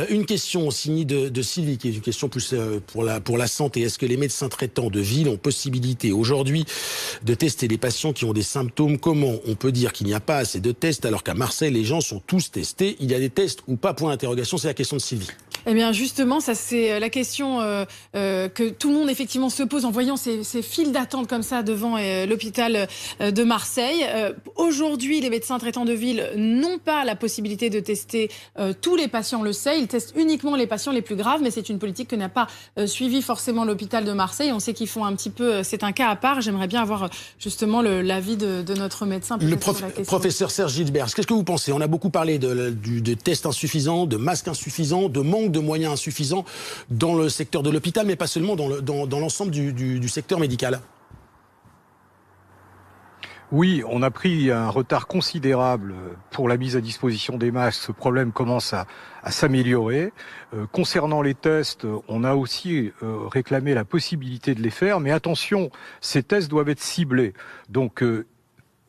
Une question signée de Sylvie, qui est une question plus pour la santé. Est-ce que les médecins traitants de ville ont possibilité aujourd'hui de tester les patients qui ont des symptômes? Comment on peut dire qu'il n'y a pas assez de tests alors qu'à Marseille, les gens sont tous testés? Il y a des tests ou pas? Point d'interrogation, c'est la question de Sylvie. Eh bien justement, ça c'est la question que tout le monde effectivement se pose en voyant ces files d'attente comme ça devant l'hôpital de Marseille. Aujourd'hui, les médecins traitants de ville n'ont pas la possibilité de tester tous les patients, on le sait. Ils testent uniquement les patients les plus graves, mais c'est une politique que n'a pas suivi forcément l'hôpital de Marseille. On sait qu'ils font un petit peu, c'est un cas à part. J'aimerais bien avoir justement l'avis de notre médecin. Le professeur Serge Gilbert, qu'est-ce que vous pensez? On a beaucoup parlé de tests insuffisants, de masques insuffisants, de manque de moyens insuffisants dans le secteur de l'hôpital, mais pas seulement dans l'ensemble du secteur médical. Oui, on a pris un retard considérable pour la mise à disposition des masques. Ce problème commence à s'améliorer. Concernant les tests, on a aussi réclamé la possibilité de les faire, mais attention, ces tests doivent être ciblés. Donc,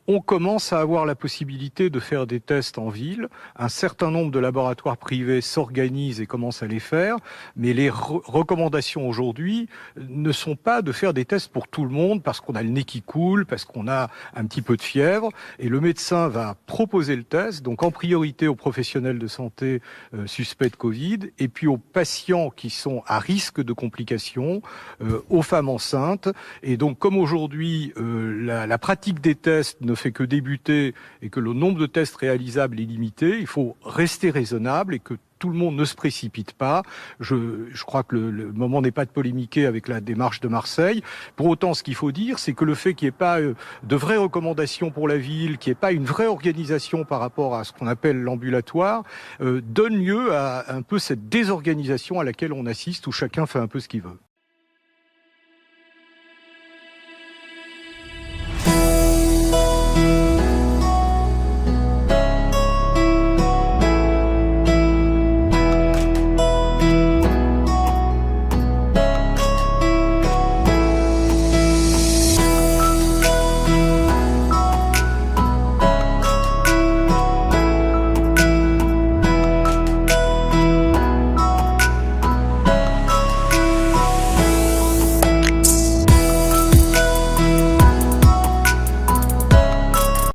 on commence à avoir la possibilité de faire des tests en ville. Un certain nombre de laboratoires privés s'organisent et commencent à les faire. Mais les recommandations aujourd'hui ne sont pas de faire des tests pour tout le monde parce qu'on a le nez qui coule, parce qu'on a un petit peu de fièvre. Et le médecin va proposer le test, donc en priorité aux professionnels de santé suspects de Covid, et puis aux patients qui sont à risque de complications, aux femmes enceintes. Et donc comme aujourd'hui, la pratique des tests ne fait que débuter et que le nombre de tests réalisables est limité, il faut rester raisonnable et que tout le monde ne se précipite pas. Je crois que le moment n'est pas de polémiquer avec la démarche de Marseille. Pour autant, ce qu'il faut dire, c'est que le fait qu'il n'y ait pas de vraies recommandations pour la ville, qu'il n'y ait pas une vraie organisation par rapport à ce qu'on appelle l'ambulatoire, donne lieu à un peu cette désorganisation à laquelle on assiste, où chacun fait un peu ce qu'il veut.